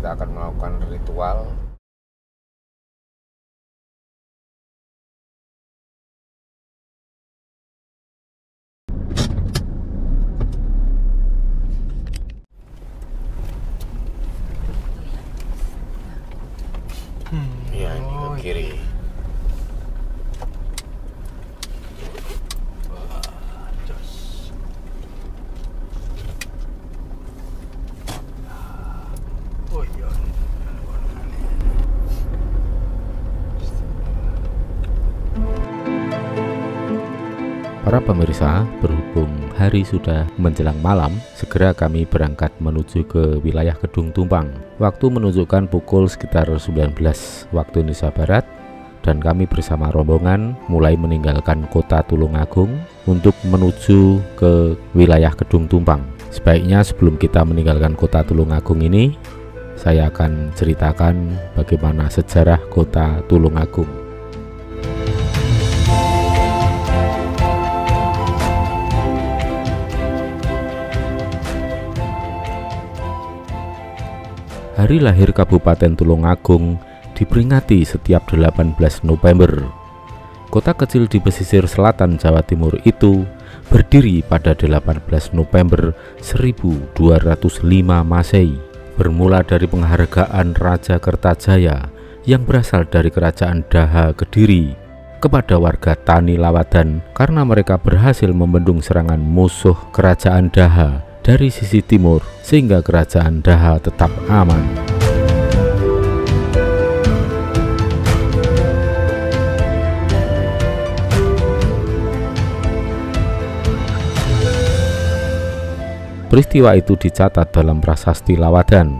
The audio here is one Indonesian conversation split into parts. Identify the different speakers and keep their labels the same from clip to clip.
Speaker 1: kita akan melakukan ritual. Ya, ini ke kiri.
Speaker 2: Para pemirsa, berhubung hari sudah menjelang malam, segera kami berangkat menuju ke wilayah Kedung Tumpang. Waktu menunjukkan pukul sekitar 19 waktu Indonesia Barat, dan kami bersama rombongan mulai meninggalkan kota Tulungagung untuk menuju ke wilayah Kedung Tumpang. Sebaiknya sebelum kita meninggalkan kota Tulungagung ini, saya akan ceritakan bagaimana sejarah kota Tulungagung. Hari lahir Kabupaten Tulungagung diperingati setiap 18 November. Kota kecil di pesisir selatan Jawa Timur itu berdiri pada 18 November 1205 Masehi, bermula dari penghargaan Raja Kertajaya yang berasal dari Kerajaan Daha Kediri kepada warga Tani Lawadan karena mereka berhasil membendung serangan musuh Kerajaan Daha dari sisi timur, sehingga Kerajaan Daha tetap aman. Peristiwa itu dicatat dalam prasasti Lawadan.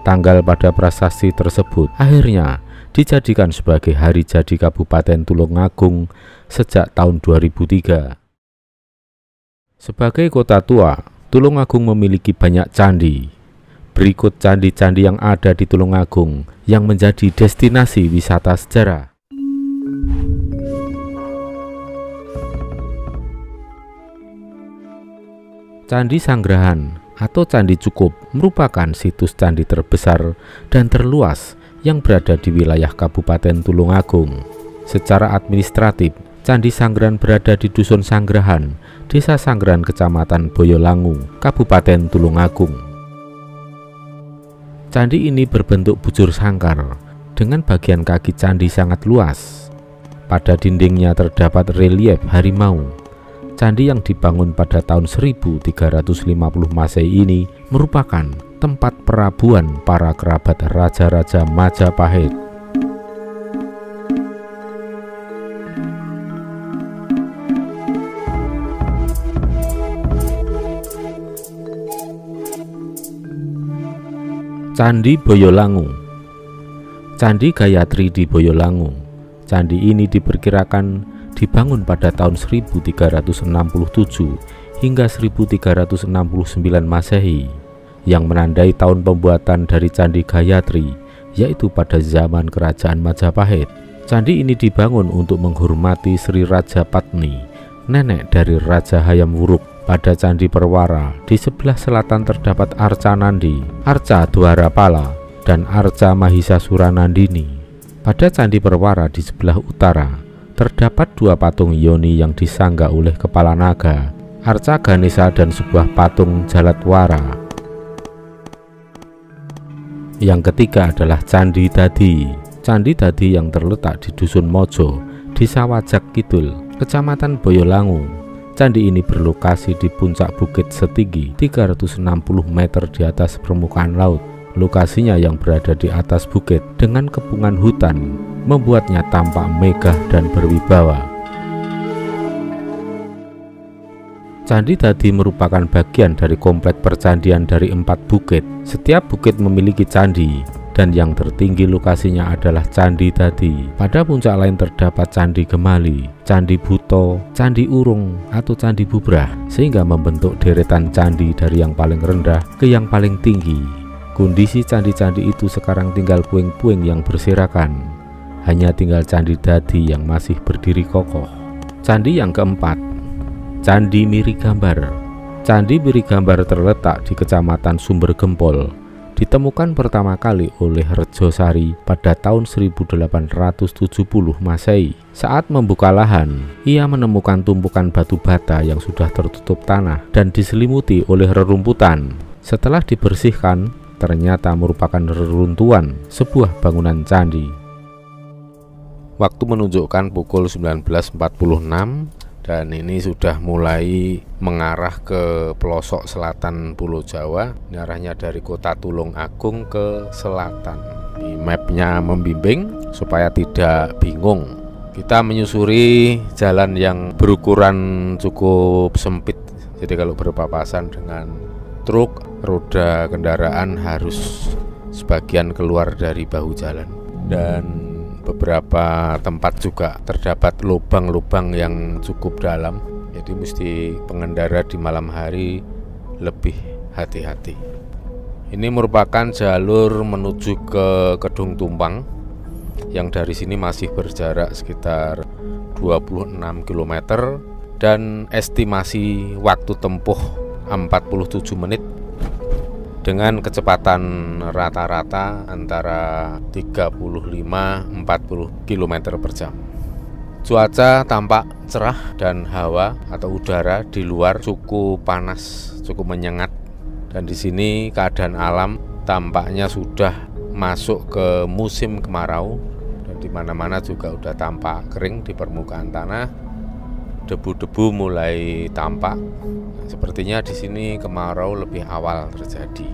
Speaker 2: Tanggal pada prasasti tersebut akhirnya dijadikan sebagai hari jadi Kabupaten Tulungagung sejak tahun 2003. Sebagai kota tua, Tulungagung memiliki banyak candi. Berikut candi-candi yang ada di Tulungagung yang menjadi destinasi wisata sejarah. Candi Sanggrahan atau Candi Cukup merupakan situs candi terbesar dan terluas yang berada di wilayah Kabupaten Tulungagung. Secara administratif, Candi Sanggrahan berada di Dusun Sanggrahan, Desa Sanggrahan, Kecamatan Boyolangu, Kabupaten Tulungagung. Candi ini berbentuk bujur sangkar dengan bagian kaki candi sangat luas. Pada dindingnya terdapat relief harimau. Candi yang dibangun pada tahun 1350 Masehi ini merupakan tempat perabuan para kerabat raja-raja Majapahit. Candi Boyolangu. Candi Gayatri di Boyolangu. Candi ini diperkirakan dibangun pada tahun 1367 hingga 1369 Masehi, yang menandai tahun pembuatan dari Candi Gayatri, yaitu pada zaman Kerajaan Majapahit. Candi ini dibangun untuk menghormati Sri Raja Patni, nenek dari Raja Hayam Wuruk. Pada Candi Perwara, di sebelah selatan terdapat Arca Nandi, Arca Dwarapala, dan Arca Mahisasura Nandini. Pada Candi Perwara di sebelah utara, terdapat dua patung Yoni yang disangga oleh kepala naga, Arca Ganesha, dan sebuah patung Jaladwara. Yang ketiga adalah Candi Dadi. Candi Dadi yang terletak di Dusun Mojo, Desa Wajak Kidul, Kecamatan Boyolangu. Candi ini berlokasi di puncak bukit setinggi 360 meter di atas permukaan laut. Lokasinya yang berada di atas bukit dengan kepungan hutan membuatnya tampak megah dan berwibawa. Candi Dadi merupakan bagian dari komplek percandian dari 4 bukit. Setiap bukit memiliki candi, dan yang tertinggi lokasinya adalah Candi Dadi. Pada puncak lain terdapat Candi Gemali, Candi Buto, Candi Urung, atau Candi Bubrah, sehingga membentuk deretan candi dari yang paling rendah ke yang paling tinggi. Kondisi candi-candi itu sekarang tinggal puing-puing yang berserakan. Hanya tinggal Candi Dadi yang masih berdiri kokoh. Candi yang keempat, Candi Mirigambar. Candi Mirigambar terletak di Kecamatan Sumber Gempol, ditemukan pertama kali oleh Rejosari pada tahun 1870 Masehi. Saat membuka lahan, ia menemukan tumpukan batu bata yang sudah tertutup tanah dan diselimuti oleh rerumputan. Setelah dibersihkan, ternyata merupakan reruntuhan sebuah bangunan candi. Waktu menunjukkan pukul 19.46 dan ini sudah mulai mengarah ke pelosok selatan Pulau Jawa. Ini arahnya dari kota Tulung Agung ke selatan. Ini mapnya membimbing supaya tidak bingung. Kita menyusuri jalan yang berukuran cukup sempit. Jadi kalau berpapasan dengan truk, roda kendaraan harus sebagian keluar dari bahu jalan. Dan beberapa tempat juga terdapat lubang-lubang yang cukup dalam, jadi mesti pengendara di malam hari lebih hati-hati. Ini merupakan jalur menuju ke Kedung Tumpang yang dari sini masih berjarak sekitar 26 km dan estimasi waktu tempuh 47 menit dengan kecepatan rata-rata antara 35-40 km per jam. Cuaca tampak cerah dan hawa atau udara di luar cukup panas, cukup menyengat. Dan di sini keadaan alam tampaknya sudah masuk ke musim kemarau dan di mana-mana juga udah tampak kering di permukaan tanah. Debu-debu mulai tampak. Sepertinya di sini kemarau lebih awal terjadi.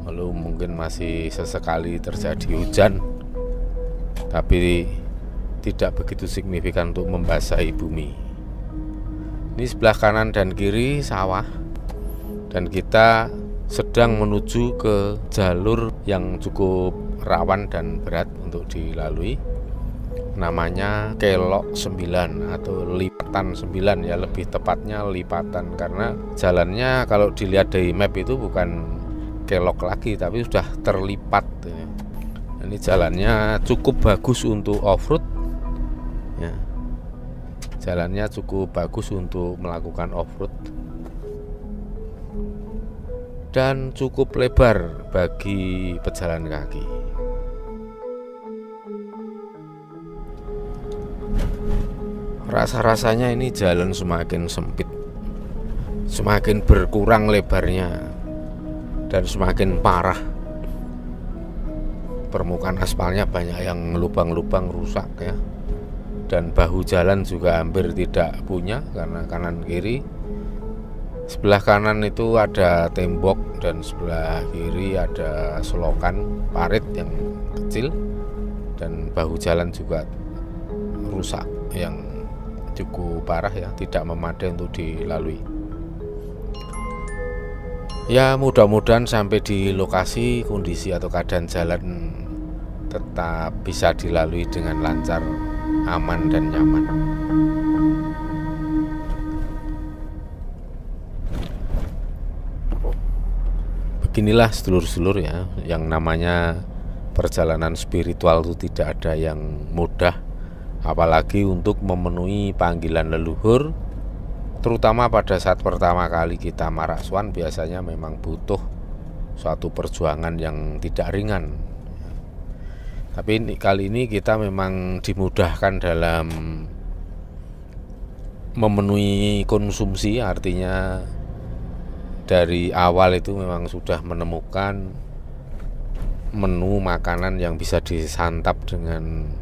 Speaker 2: Lalu mungkin masih sesekali terjadi hujan, tapi tidak begitu signifikan untuk membasahi bumi. Ini sebelah kanan dan kiri sawah, dan kita sedang menuju ke jalur yang cukup rawan dan berat untuk dilalui. Namanya Kelok 9 atau Lipatan 9 ya, lebih tepatnya lipatan karena jalannya kalau dilihat dari map itu bukan kelok lagi tapi sudah terlipat ya. Ini jalannya cukup bagus untuk off-road ya. Jalannya cukup bagus untuk melakukan off-road dan cukup lebar bagi pejalan kaki. Rasa-rasanya ini jalan semakin sempit, semakin berkurang lebarnya, dan semakin parah. Permukaan aspalnya banyak yang lubang-lubang rusak ya. Dan bahu jalan juga hampir tidak punya karena kanan kiri. Sebelah kanan itu ada tembok dan sebelah kiri ada selokan parit yang kecil. Dan bahu jalan juga rusak yang cukup parah ya, tidak memadai untuk dilalui. Ya mudah-mudahan sampai di lokasi kondisi atau keadaan jalan tetap bisa dilalui dengan lancar, aman dan nyaman. Beginilah sedulur-sedulur ya, yang namanya perjalanan spiritual itu tidak ada yang mudah. Apalagi untuk memenuhi panggilan leluhur, terutama pada saat pertama kali kita maraswan biasanya memang butuh suatu perjuangan yang tidak ringan. Tapi kali ini kita memang dimudahkan dalam memenuhi konsumsi, artinya dari awal itu memang sudah menemukan menu makanan yang bisa disantap dengan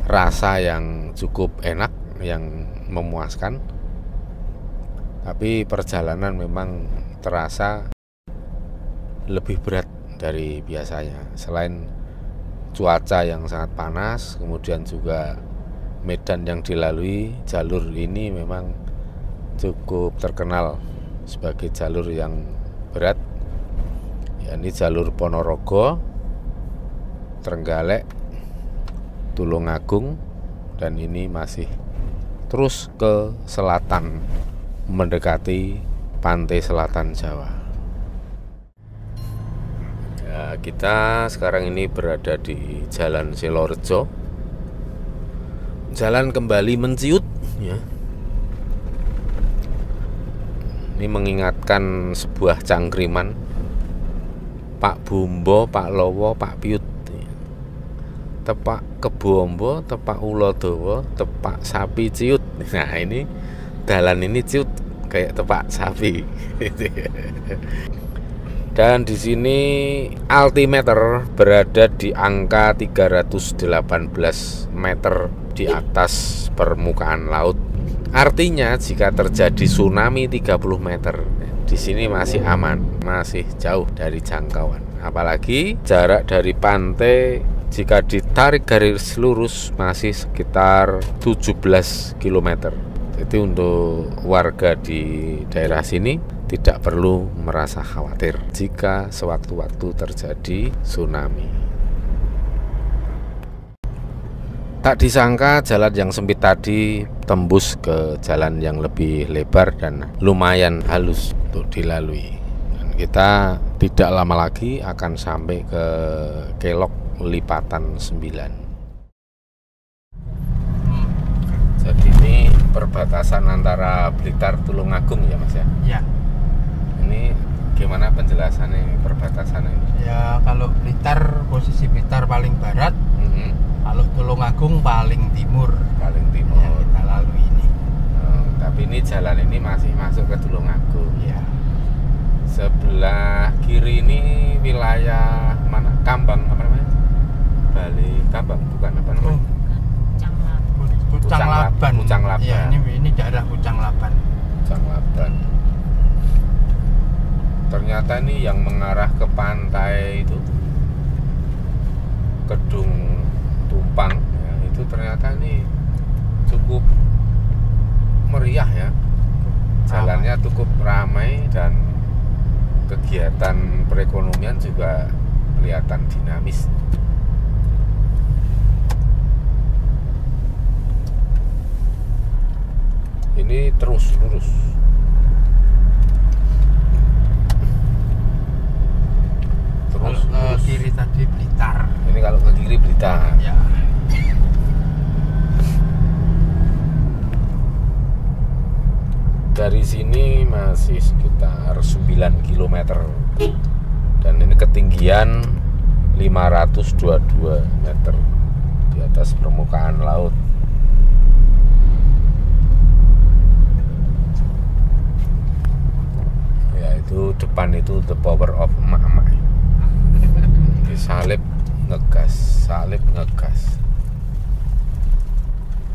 Speaker 2: rasa yang cukup enak, yang memuaskan. Tapi perjalanan memang terasa lebih berat dari biasanya. Selain cuaca yang sangat panas, kemudian juga medan yang dilalui, jalur ini memang cukup terkenal sebagai jalur yang berat. Ya, ini jalur Ponorogo, Trenggalek, Tulung Agung, dan ini masih terus ke selatan mendekati pantai selatan Jawa. Ya, kita sekarang ini berada di Jalan Silorejo. Jalan kembali menciut ya. Ini mengingatkan sebuah cangkriman Pak Bumbo, Pak Lowo, Pak Piut. Tepak Kebombo, tepak Ulodowo, tepak Sapi Ciut. Nah, ini dalan ini ciut kayak tepak sapi. Dan di sini altimeter berada di angka 318 meter di atas permukaan laut. Artinya jika terjadi tsunami 30 meter, di sini masih aman, masih jauh dari jangkauan. Apalagi jarak dari pantai jika ditarik garis lurus masih sekitar 17 km. Jadi untuk warga di daerah sini tidak perlu merasa khawatir jika sewaktu-waktu terjadi tsunami. Tak disangka jalan yang sempit tadi tembus ke jalan yang lebih lebar dan lumayan halus untuk dilalui. Dan kita tidak lama lagi akan sampai ke Kelok Lipatan 9. Jadi ini perbatasan antara Blitar Tulungagung ya Mas ya?
Speaker 3: Ya.
Speaker 2: Ini gimana penjelasannya perbatasannya ini?
Speaker 3: Ya kalau Blitar, posisi Blitar paling barat, kalau Tulungagung paling timur.
Speaker 2: Paling timur.
Speaker 3: Ya, kita lalui ini.
Speaker 2: Tapi ini jalan ini masih masuk ke Tulungagung.
Speaker 3: Ya.
Speaker 2: Sebelah kiri ini wilayah mana? Kambang apa namanya? Bali Kambang bukan apa namanya?
Speaker 3: Pucang Laban.
Speaker 2: Pucang Laban.
Speaker 3: Ya, ini daerah Pucang Laban.
Speaker 2: Pucang Laban. Ternyata ini yang mengarah ke pantai itu Kedung Tumpang ya, itu ternyata ini cukup meriah ya. Jalannya cukup ramai dan kegiatan perekonomian juga kelihatan dinamis. Ini terus lurus. Terus
Speaker 3: Kalau ke kiri tadi Blitar.
Speaker 2: Ini kalau ke kiri Blitar.
Speaker 3: Ya.
Speaker 2: Dari sini masih sekitar 9 km. Dan ini ketinggian 522 meter di atas permukaan laut. Itu depan itu the power of emak-emak. Salib ngegas.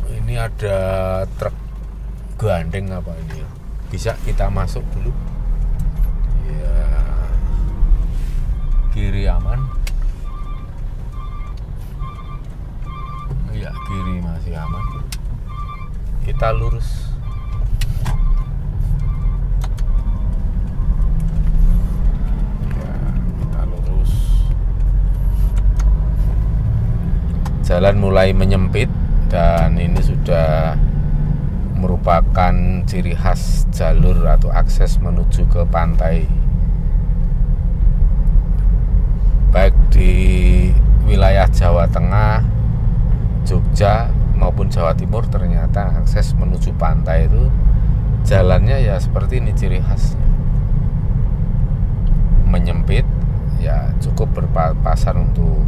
Speaker 2: Ini ada truk gandeng apa ini? Bisa kita masuk dulu? Ya, kiri aman. Ya, kiri masih aman. Kita lurus. Jalan mulai menyempit dan ini sudah merupakan ciri khas jalur atau akses menuju ke pantai. Baik di wilayah Jawa Tengah, Jogja maupun Jawa Timur ternyata akses menuju pantai itu jalannya ya seperti ini ciri khas. Menyempit ya cukup berpapasan untuk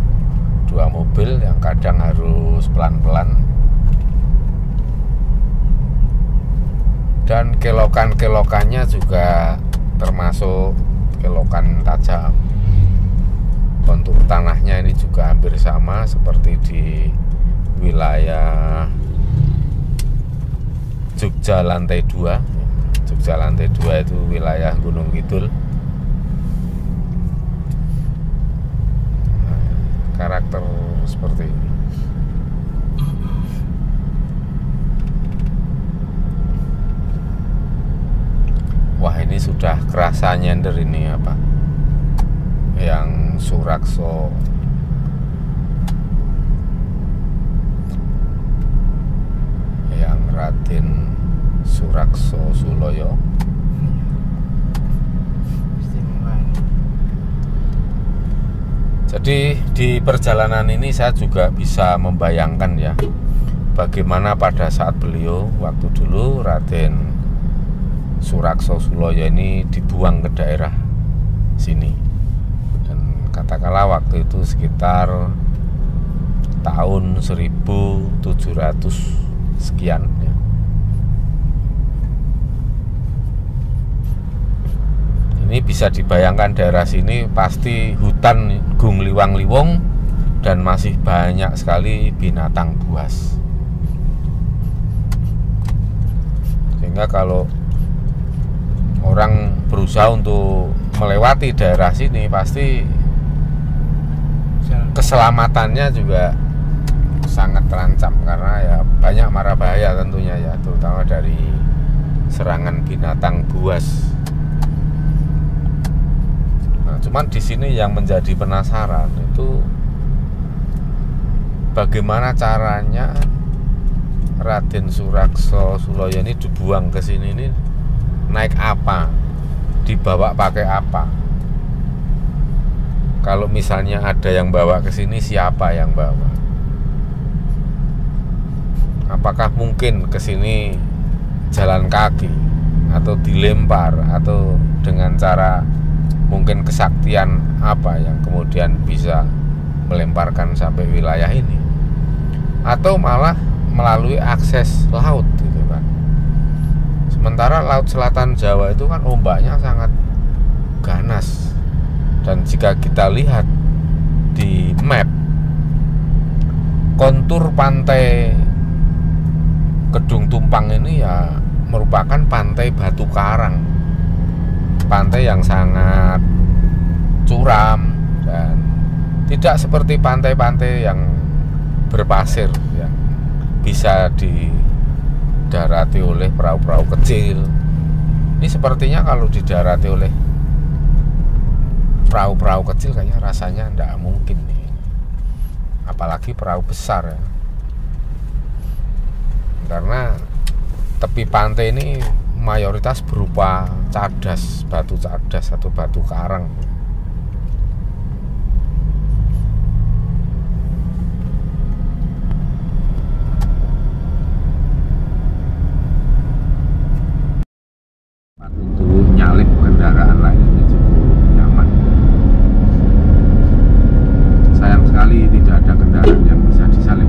Speaker 2: dua mobil yang kadang harus pelan-pelan dan kelokan-kelokannya juga termasuk kelokan tajam. Bentuk tanahnya ini juga hampir sama seperti di wilayah Jogja lantai 2. Jogja lantai 2 itu wilayah Gunung Kidul. Karakter seperti ini. Wah, ini sudah kerasa nyender ini apa? Yang Surakso. Yang Raden Surakso Suloyo. Jadi di perjalanan ini saya juga bisa membayangkan ya bagaimana pada saat beliau waktu dulu Raden Surakso Suloyo ini dibuang ke daerah sini dan
Speaker 1: Katakanlah waktu itu sekitar tahun 1700 sekian ya. Ini bisa dibayangkan daerah sini pasti hutan gung liwang-liwung dan masih banyak sekali binatang buas. Sehingga kalau orang berusaha untuk melewati daerah sini pasti keselamatannya juga sangat terancam karena ya banyak mara bahaya tentunya ya, terutama dari serangan binatang buas. Nah, cuman di sini yang menjadi penasaran itu bagaimana caranya Raden Surakso Suloyo ini dibuang ke sini ini, naik apa, dibawa pakai apa? Kalau misalnya ada yang bawa ke sini, siapa yang bawa? Apakah mungkin ke sini jalan kaki atau dilempar atau dengan cara mungkin kesaktian apa yang kemudian bisa melemparkan sampai wilayah ini? Atau malah melalui akses laut gitu kan. Sementara laut selatan Jawa itu kan ombaknya sangat ganas. Dan jika kita lihat di map, kontur pantai Kedung Tumpang ini ya merupakan pantai batu karang, pantai yang sangat curam dan tidak seperti pantai-pantai yang berpasir yang bisa didarati oleh perahu-perahu kecil. Ini sepertinya kalau didarati oleh perahu-perahu kecil kayaknya rasanya tidak mungkin nih, apalagi perahu besar ya. Karena tepi pantai ini mayoritas berupa cadas, batu cadas atau batu karang. Untuk nyalip kendaraan lain ini cukup nyaman. Sayang sekali tidak ada kendaraan yang bisa disalip.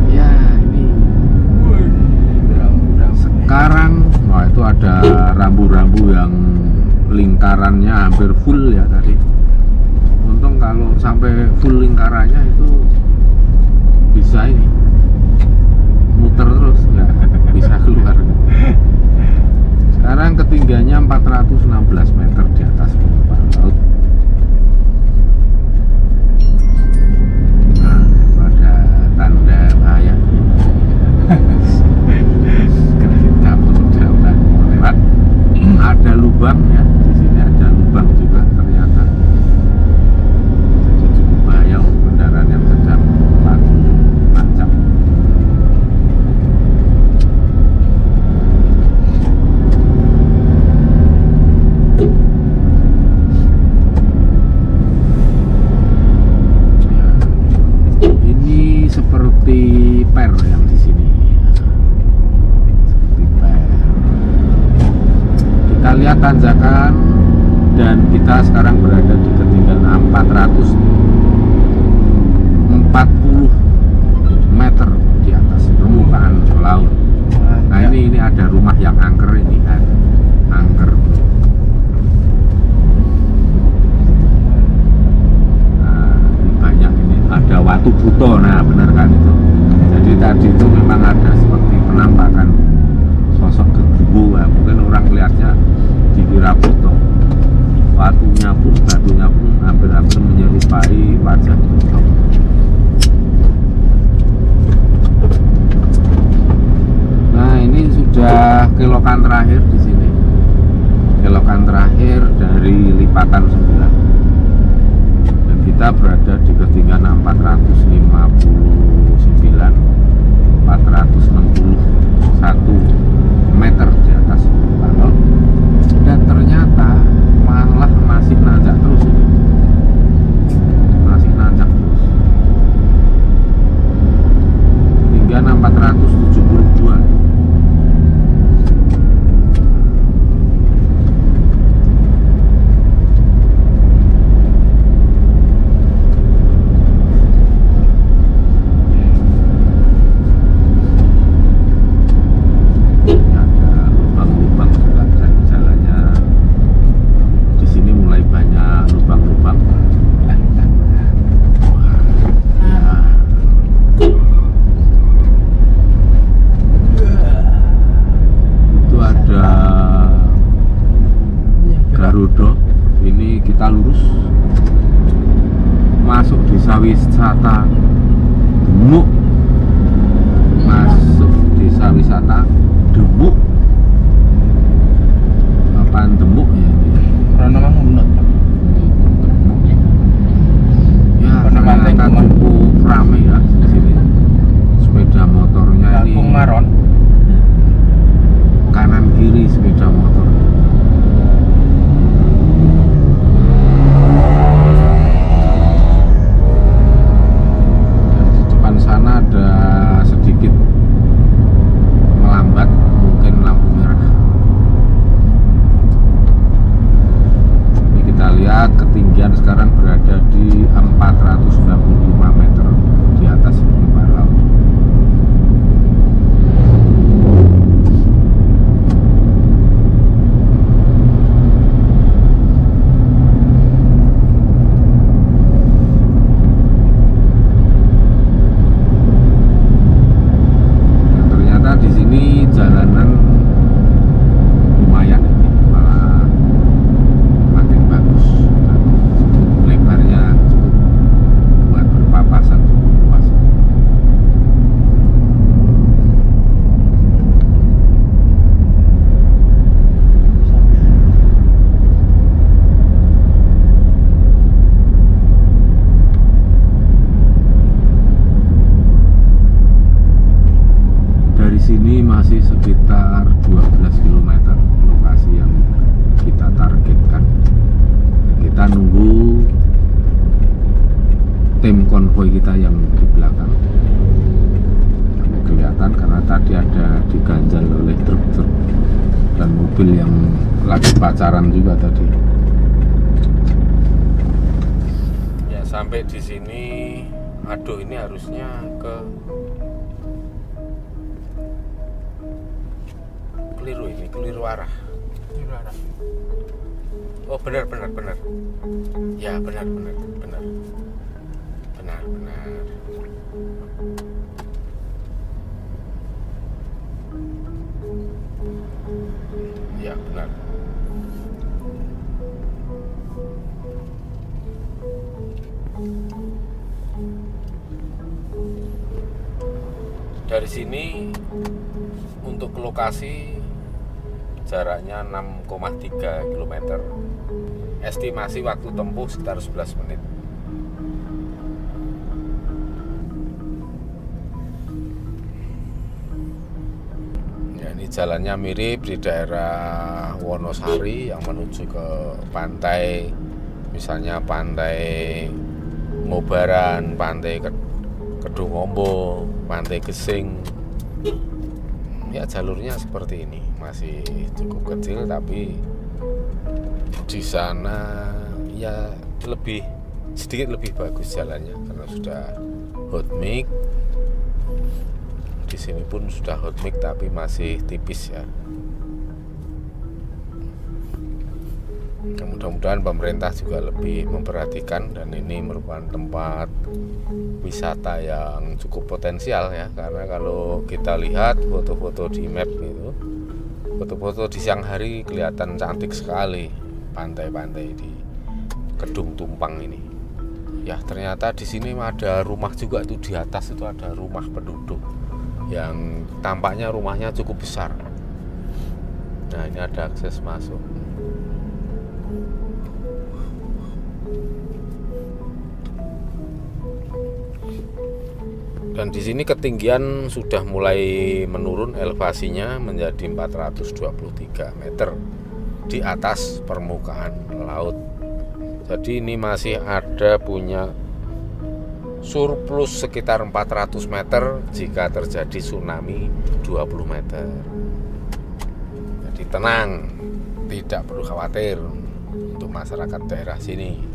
Speaker 1: Ya ini sekarang, wah itu ada rambu-rambu yang lingkarannya hampir full ya tadi. Untung kalau sampai full lingkarannya itu bisa ini muter terus, nggak bisa keluar. Sekarang ketinggiannya 416 meter di atas permukaan laut. Nah, itu ada tanda bahaya. Kereta sudah lewat. Ada lubang ya, di sini ada lubang juga ternyata. Jadi cukup bahaya untuk kendaraan yang sedang lalu lancang. Ini seperti per yang di sini, seperti per. Kita lihat tanjakan dan kita sekarang berada di ketinggian 440 meter di atas permukaan laut. Nah ini ada rumah yang angker ini kan, angker. Ada Watu Buto, nah benar kan itu. Jadi tadi itu memang ada seperti penampakan sosok gegubu, ya. Mungkin orang melihatnya dikira Buto. Watunya pun, batunya pun hampir-hampir menyerupai wajah Buto. Nah ini sudah kilokan terakhir di sini, kilokan terakhir dari lipatan 9. Kita berada di ketinggian 461 meter di atas permukaan laut, dan ternyata malah masih nanjak terus ini. Masih nanjak terus. Ketinggian 472. desa wisata Demuk. Masuk desa wisata Demuk. Apaan Demuk ya ini?
Speaker 3: Karena memang menurut
Speaker 1: Ya,
Speaker 3: Karena
Speaker 1: ternyata cukup ramai ya di sini. Sepeda motornya ini
Speaker 3: Kampung Maron.
Speaker 1: kanan kiri sepeda motor. Dan di depan sana ada sedikit melambat, mungkin lampu merah. Ini kita lihat ketinggian sekarang berada di 495 meter di atas permukaan laut. Dan ternyata di sini jalanan lumayan, malah makin bagus dan lebarnya cukup buat berpapasan cukup luas. Dari sini masih sekitar 12 km lokasi yang kita targetkan. Kita nunggu tim konvoi kita yang di belakang sampai kelihatan, karena tadi ada diganjal oleh truk-truk dan mobil yang lagi pacaran juga tadi. Ya, sampai di sini. Aduh, ini harusnya ke keliru, ini keliru arah. Oh, benar. Ya, benar. Ya, benar. Dari sini untuk ke lokasi jaraknya 6,3 km. Estimasi waktu tempuh sekitar 11 menit. Ya, ini jalannya mirip di daerah Wonosari yang menuju ke pantai, misalnya pantai Ngobaran, pantai Kedungombo, pantai Gesing. Ya, jalurnya seperti ini, masih cukup kecil, tapi di sana ya sedikit lebih bagus jalannya karena sudah hot mix. Di sini pun sudah hot mix tapi masih tipis ya. Mudah-mudahan pemerintah juga lebih memperhatikan, dan ini merupakan tempat wisata yang cukup potensial ya, karena kalau kita lihat foto-foto di map itu, foto-foto di siang hari kelihatan cantik sekali pantai-pantai di Kedung Tumpang ini. Ya, ternyata di sini ada rumah juga tuh, di atas itu ada rumah penduduk yang tampaknya rumahnya cukup besar. Nah, ini ada akses masuk. Dan di sini ketinggian sudah mulai menurun, elevasinya menjadi 423 meter di atas permukaan laut. Jadi ini masih ada punya surplus sekitar 400 meter jika terjadi tsunami 20 meter. Jadi tenang, tidak perlu khawatir untuk masyarakat daerah sini.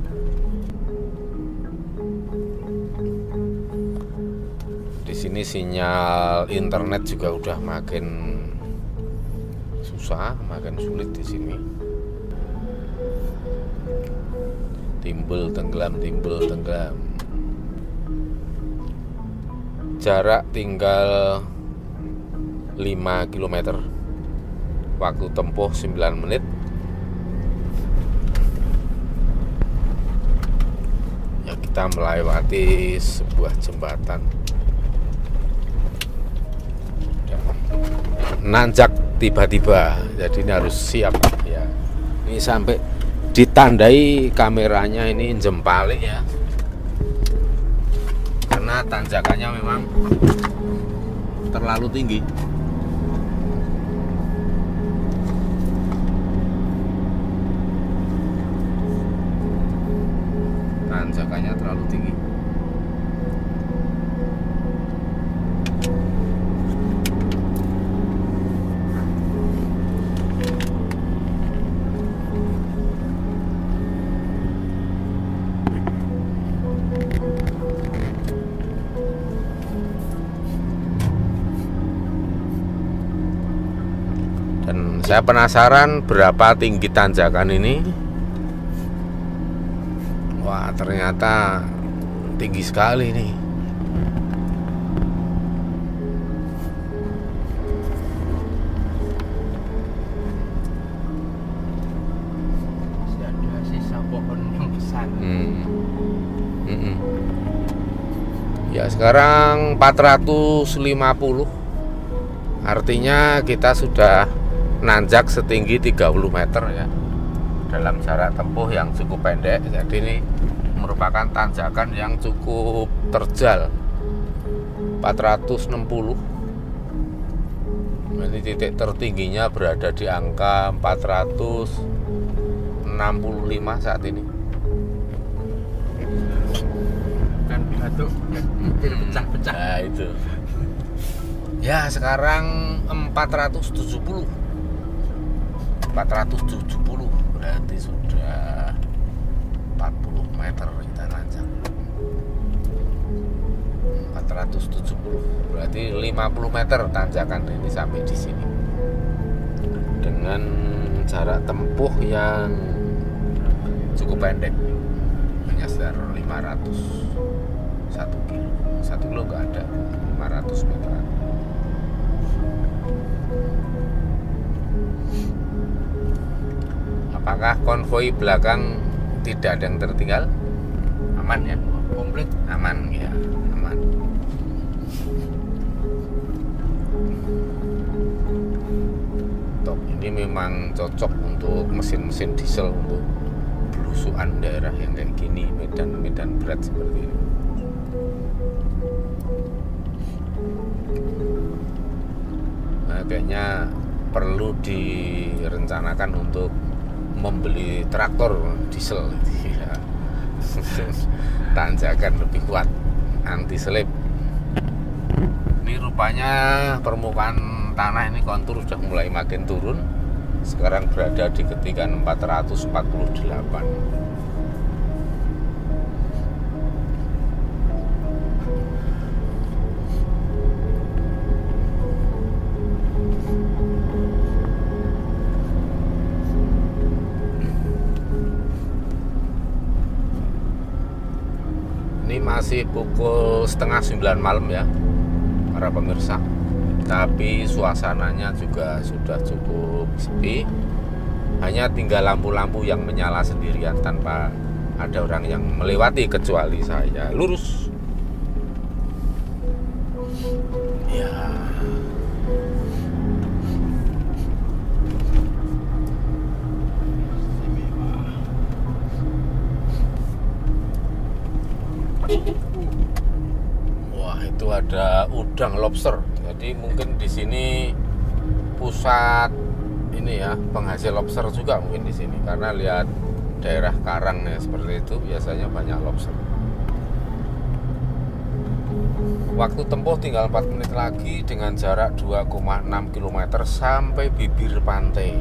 Speaker 1: Di sini sinyal internet juga udah makin susah, makin sulit di sini. Timbul tenggelam. Jarak tinggal 5 km. Waktu tempuh 9 menit. Ya, kita melewati sebuah jembatan nanjak tiba-tiba, jadi ini harus siap ya. Ini sampai ditandai kameranya ini jempalik ya, karena tanjakannya memang terlalu tinggi. Tanjakannya terlalu tinggi. Dan saya penasaran berapa tinggi tanjakan ini. Wah, ternyata tinggi sekali nih.
Speaker 3: Masih ada sisa pohon yang besar.
Speaker 1: Ya, sekarang 450. Artinya kita sudah nanjak setinggi 30 meter ya, dalam jarak tempuh yang cukup pendek. Jadi ini merupakan tanjakan yang cukup terjal, 460. Ini titik tertingginya berada di angka 465 saat ini.
Speaker 3: Kan batuk, pecah-pecah.
Speaker 1: Nah itu. Ya, sekarang 470 berarti sudah 40 meter kita nanjak. 470 berarti 50 meter tanjakan ini sampai di sini, dengan jarak tempuh yang cukup pendek, hanya sekitar 500, 1 kilo. 1 kilo nggak ada, 500 meteran. Apakah konvoi belakang tidak ada yang tertinggal? Aman ya?
Speaker 3: Komplit.
Speaker 1: Aman ya, aman. Top ini memang cocok untuk mesin-mesin diesel, untuk belusuan daerah yang kayak gini, medan-medan berat seperti ini. Nah, kayaknya perlu direncanakan untuk membeli traktor diesel ya. Tanjakan lebih kuat, anti selip. Ini rupanya permukaan tanah ini kontur sudah mulai makin turun. Sekarang berada di ketinggian 448. Ini masih pukul setengah 9 malam ya para pemirsa, tapi suasananya juga sudah cukup sepi. Hanya tinggal lampu-lampu yang menyala sendirian tanpa ada orang yang melewati kecuali saya. Lurus ya. Wah, itu ada udang lobster. Jadi mungkin di sini pusat ini ya, penghasil lobster juga mungkin di sini, karena lihat daerah karang ya seperti itu, biasanya banyak lobster. Waktu tempuh tinggal 4 menit lagi dengan jarak 2,6 km sampai bibir pantai.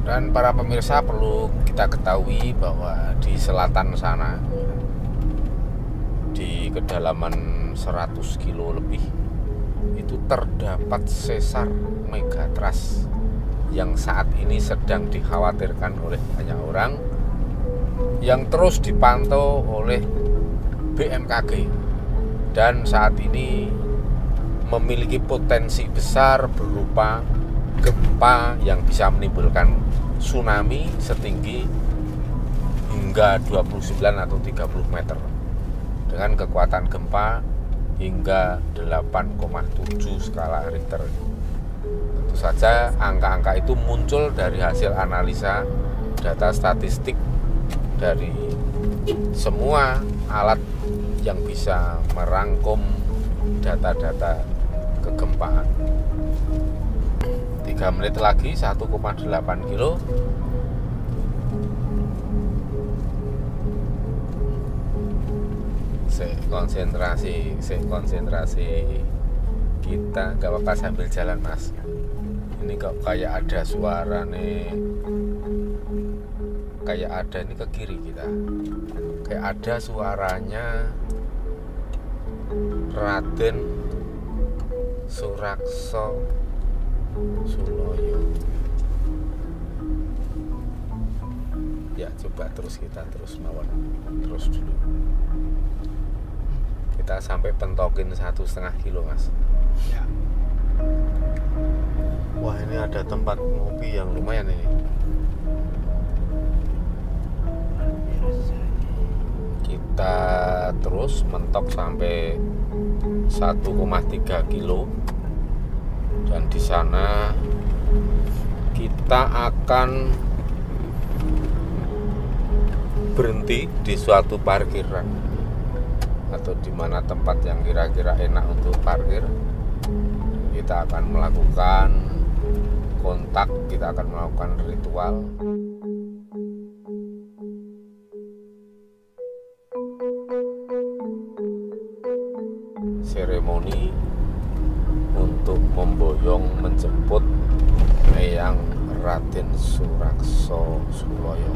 Speaker 1: Dan para pemirsa, perlu kita ketahui bahwa di selatan sana, di kedalaman 100 kilo lebih, itu terdapat sesar megatrust yang saat ini sedang dikhawatirkan oleh banyak orang, yang terus dipantau oleh BMKG, dan saat ini memiliki potensi besar berupa gempa yang bisa menimbulkan tsunami setinggi hingga 29 atau 30 meter dengan kekuatan gempa hingga 8,7 skala Richter. Tentu saja angka-angka itu muncul dari hasil analisa data statistik dari semua alat yang bisa merangkum data-data kegempaan. 3 menit lagi 1,8 kilo. Konsentrasi kita gak apa-apa sambil jalan mas. Ini kok kayak ada suara nih, kayak ada ini ke kiri kita, kayak ada suaranya Raden Surakso Suloyo. Ya coba kita terus mawon terus dulu. Kita sampai pentokin 1,5 kilo mas.
Speaker 3: Ya.
Speaker 1: Wah ini ada tempat ngopi yang lumayan ini. Kita terus mentok sampai 1,3 kilo dan di sana kita akan berhenti di suatu parkiran atau di mana tempat yang kira-kira enak untuk parkir. Kita akan melakukan kontak, kita akan melakukan ritual. Seremoni untuk memboyong menjemput Eyang Raden Surakso Suloyo.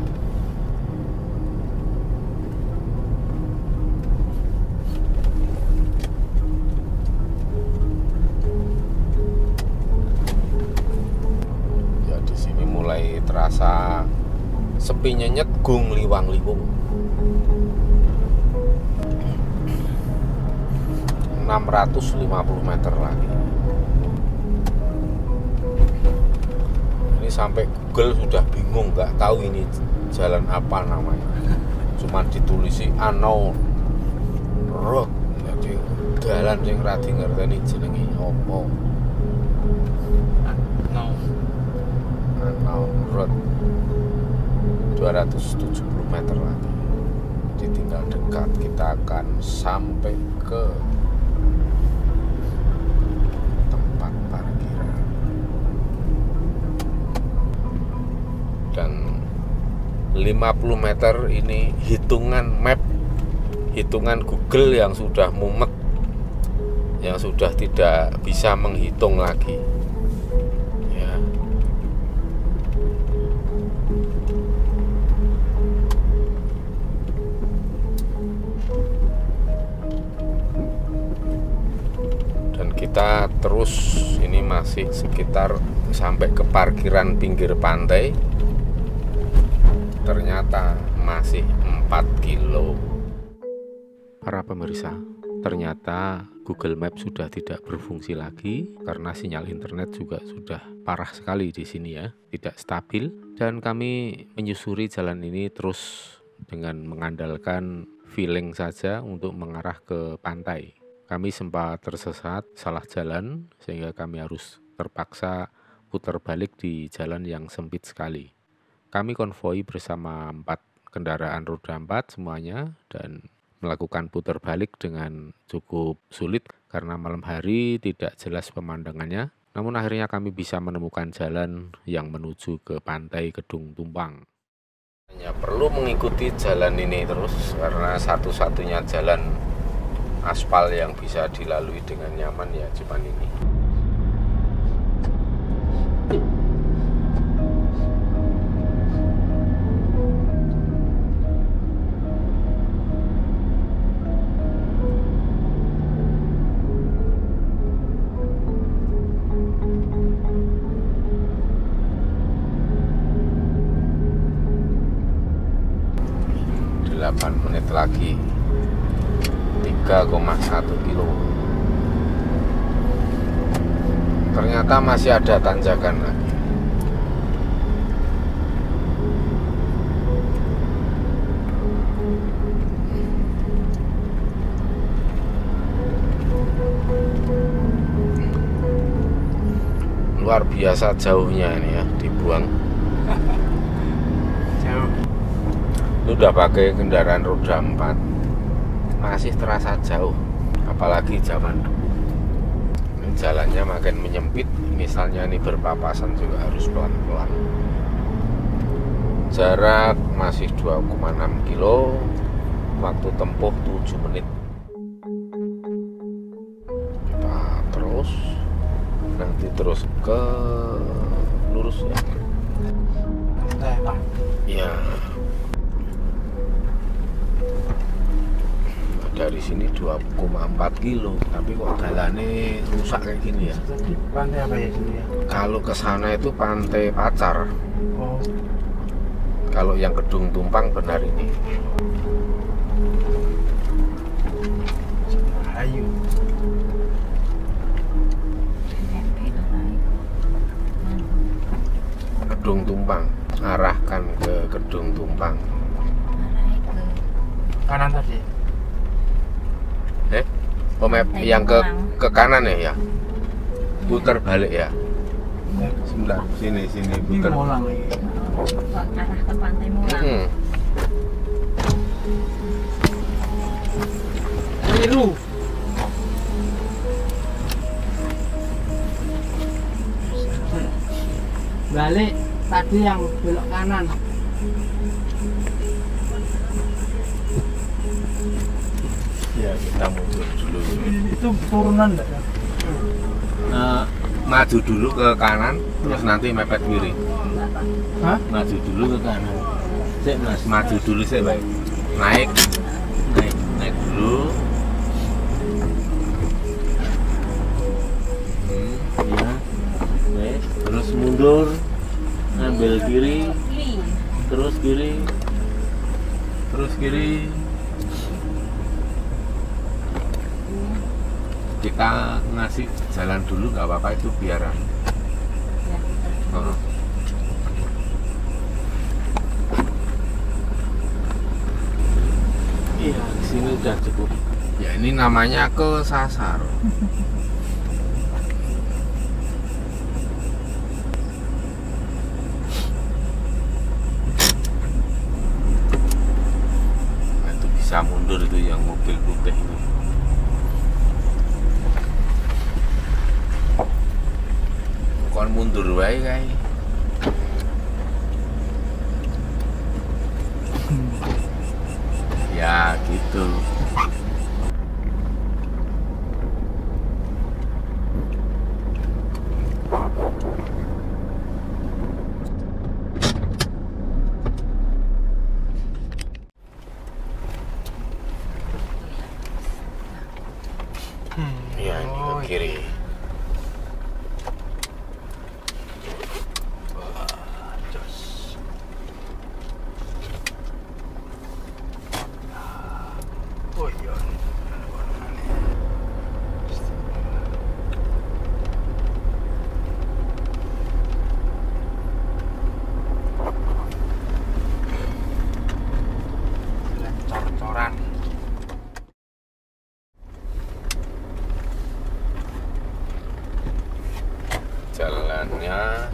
Speaker 1: Ya di sini mulai terasa sepi nyenyet, gung liwang-liwung. 650 meter lagi. Ini sampai Google sudah bingung, nggak tahu ini jalan apa namanya. Cuma ditulisi unknown road. Jadi jalan yang radi ngerteni jenenge opo. Unknown road. 270 meter lagi. Jadi tinggal dekat, kita akan sampai ke dan 50 meter ini hitungan map, hitungan Google yang sudah mumet, yang sudah tidak bisa menghitung lagi ya. Dan kita terus ini masih sekitar sampai ke parkiran pinggir pantai. Ternyata masih 4 kilo. Para pemirsa, ternyata Google Maps sudah tidak berfungsi lagi karena sinyal internet juga sudah parah sekali di sini ya, tidak stabil. Dan kami menyusuri jalan ini terus dengan mengandalkan feeling saja untuk mengarah ke pantai. Kami sempat tersesat, salah jalan, sehingga kami harus terpaksa putar balik di jalan yang sempit sekali. Kami konvoi bersama 4 kendaraan roda 4 semuanya dan melakukan putar balik dengan cukup sulit karena malam hari tidak jelas pemandangannya. Namun akhirnya kami bisa menemukan jalan yang menuju ke pantai Kedung Tumpang. Hanya perlu mengikuti jalan ini terus karena satu-satunya jalan aspal yang bisa dilalui dengan nyaman ya cuman ini. Menit lagi 3,1 kilo. Ternyata masih ada tanjakan lagi. luar biasa jauhnya ini ya, dibuang.
Speaker 3: Jauh.
Speaker 1: Ini udah pakai kendaraan roda 4, masih terasa jauh, apalagi zaman dulu. Ini jalannya makin menyempit, misalnya ini berpapasan juga harus pelan-pelan. Jarak masih 2,6 kilo, waktu tempuh 7 menit. Kita terus, nanti terus ke lurus ya.
Speaker 3: Pak.
Speaker 1: Ya. Dari sini 2,4 kilo, tapi kok jalannya rusak kayak gini ya.
Speaker 3: Pantai apa ya sini ya?
Speaker 1: Kalau ke sana itu Pantai Pacar.
Speaker 3: Oh,
Speaker 1: Kalau yang Kedung Tumpang benar ini.
Speaker 3: Ayu.
Speaker 1: Kedung Tumpang, arahkan ke Kedung Tumpang.
Speaker 3: Kanan tadi.
Speaker 1: Oh, map yang ke kanan ya, ya. Putar balik ya. Sebentar, sini
Speaker 3: Ini
Speaker 1: putar.
Speaker 3: Molang ini.
Speaker 4: Arah ke Pantai Molang.
Speaker 3: Keliru. Balik tadi yang belok kanan.
Speaker 1: Ya, kita mundur dulu.
Speaker 3: Itu turunan enggak ya?
Speaker 1: Maju dulu ke kanan, terus nanti mepet kiri.
Speaker 3: Hah?
Speaker 1: Maju dulu ke kanan. Sik Mas, maju dulu sih, baik. Naik dulu. Ya. Wes, terus mundur. Ambil kiri, terus kiri. Terus kiri. Kita ngasih jalan dulu nggak apa-apa, itu biaran. Heeh. Iya, di sini udah cukup. Ya ini namanya kesasar. Nah, itu bisa mundur itu yang mobil putih itu. Kon mundur wae kae. Ya gitu. Ya ini ke kiri.
Speaker 3: Oh iya. Cor-coran.
Speaker 1: Jalannya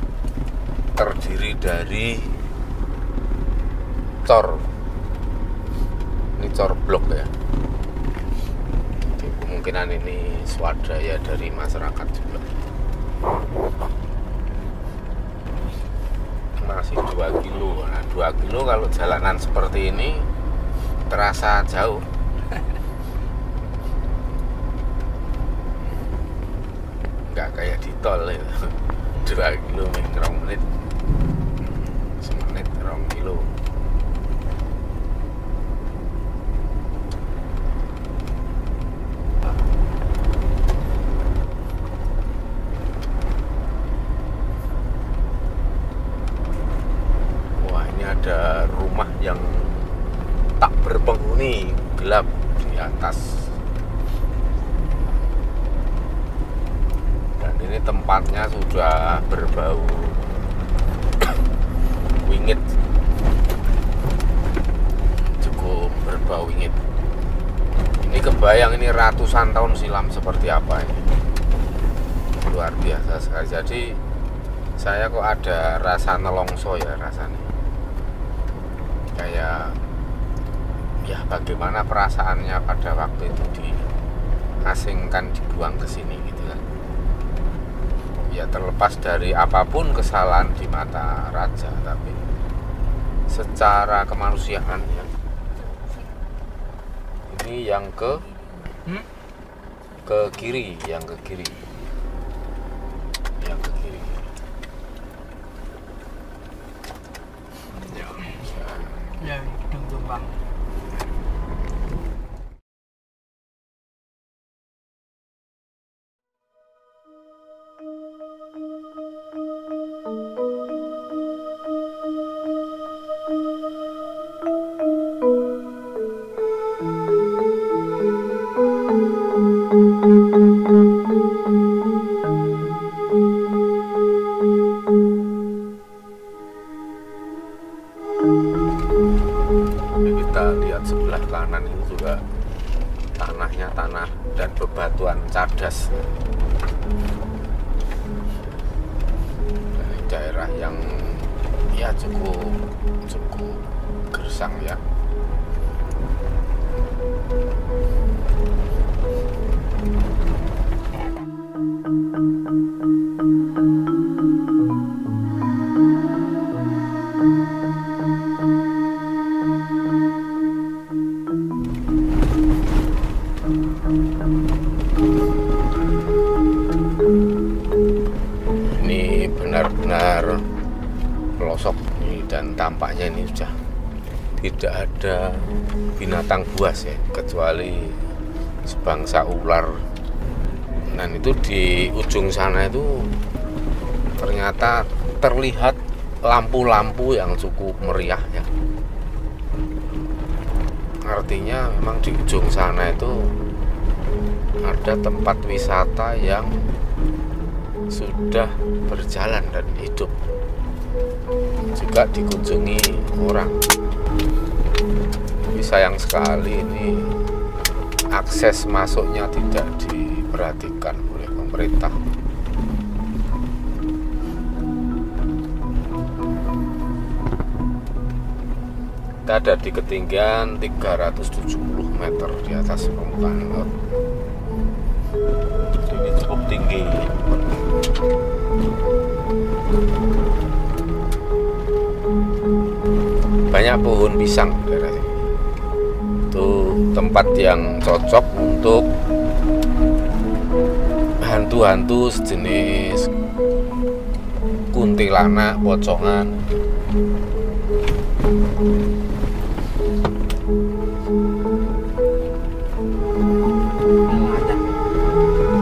Speaker 1: terdiri dari cor. Ini cor blok ya. Jadi kemungkinan ini swadaya dari masyarakat juga. Masih 2 kilo. Nah, 2 kilo kalau jalanan seperti ini terasa jauh. Nggak kayak di tol ya. 2 kilo nih, 2 menit. Semenit 2 kilo. Wah, ini ada rumah yang tak berpenghuni, gelap di atas. Dan ini tempatnya sudah berbau wingit, cukup berbau wingit. Ini kebayang ini ratusan tahun silam seperti apa ini, luar biasa sekali. Jadi Saya kok ada rasa nelongso ya rasanya. Kayak ya bagaimana perasaannya pada waktu itu diasingkan, dibuang ke sini gitu kan. Ya terlepas dari apapun kesalahan di mata raja, tapi secara kemanusiaan ya. Ini yang ke kiri, yang ke kiri. Yang ke kiri.
Speaker 3: Ya, Gedung Tumpang.
Speaker 1: Kita lihat sebelah kanan ini juga tanahnya tanah dan bebatuan cadas. Dari daerah yang ya cukup gersang ya. Ini benar-benar pelosok nih, dan tampaknya ini sudah tidak ada binatang buas ya, kecuali sebangsa ular. Dan itu di ujung sana itu ternyata terlihat lampu-lampu yang cukup meriah ya. Artinya memang di ujung sana itu ada tempat wisata yang sudah berjalan dan hidup, juga dikunjungi orang. Tapi sayang sekali ini akses masuknya tidak diperhatikan oleh pemerintah. Kita ada di ketinggian 370 meter di atas permukaan laut. Ini cukup tinggi. Banyak pohon pisang di daerah sini. Itu tempat yang cocok untuk hantu-hantu sejenis kuntilanak, pocongan.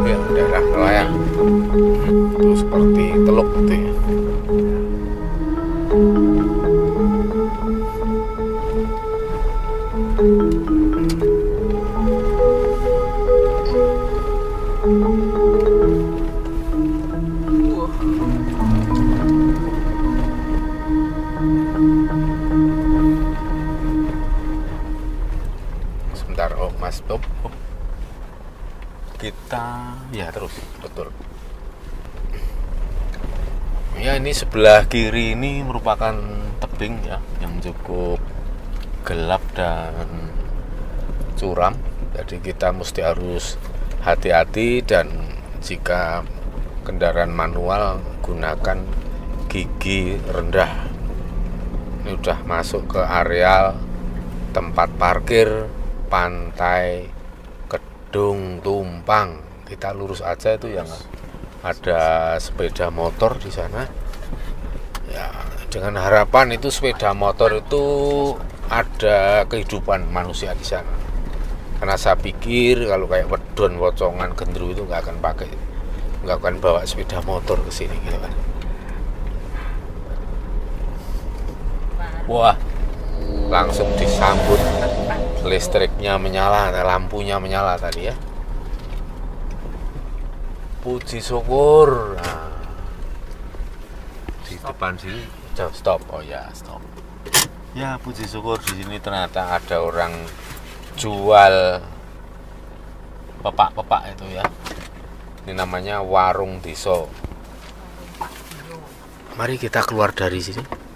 Speaker 1: Ya, daerah nelayan. Itu seperti teluk gitu ya. Sebentar, oh mas, stop. Kita ya terus, betul. Ya, ini sebelah kiri ini merupakan tebing ya, yang cukup gelap dan curam. Jadi kita mesti harus hati-hati, dan jika kendaraan manual gunakan gigi rendah. Ini udah masuk ke areal tempat parkir pantai Gedung Tumpang. Kita lurus aja, itu yang ada sepeda motor di sana. Ya, dengan harapan itu sepeda motor itu ada kehidupan manusia di sana. Karena saya pikir kalau kayak wedon, wocongan, gendru itu nggak akan bawa sepeda motor ke sini gitu kan. Wah, langsung disambut listriknya menyala, lampunya menyala tadi ya. Puji syukur. Nah, di depan sini stop. Oh ya, stop. Ya, puji syukur di sini ternyata ada orang jual pepak-pepak itu ya. Ini namanya warung deso.
Speaker 2: Mari kita keluar dari sini.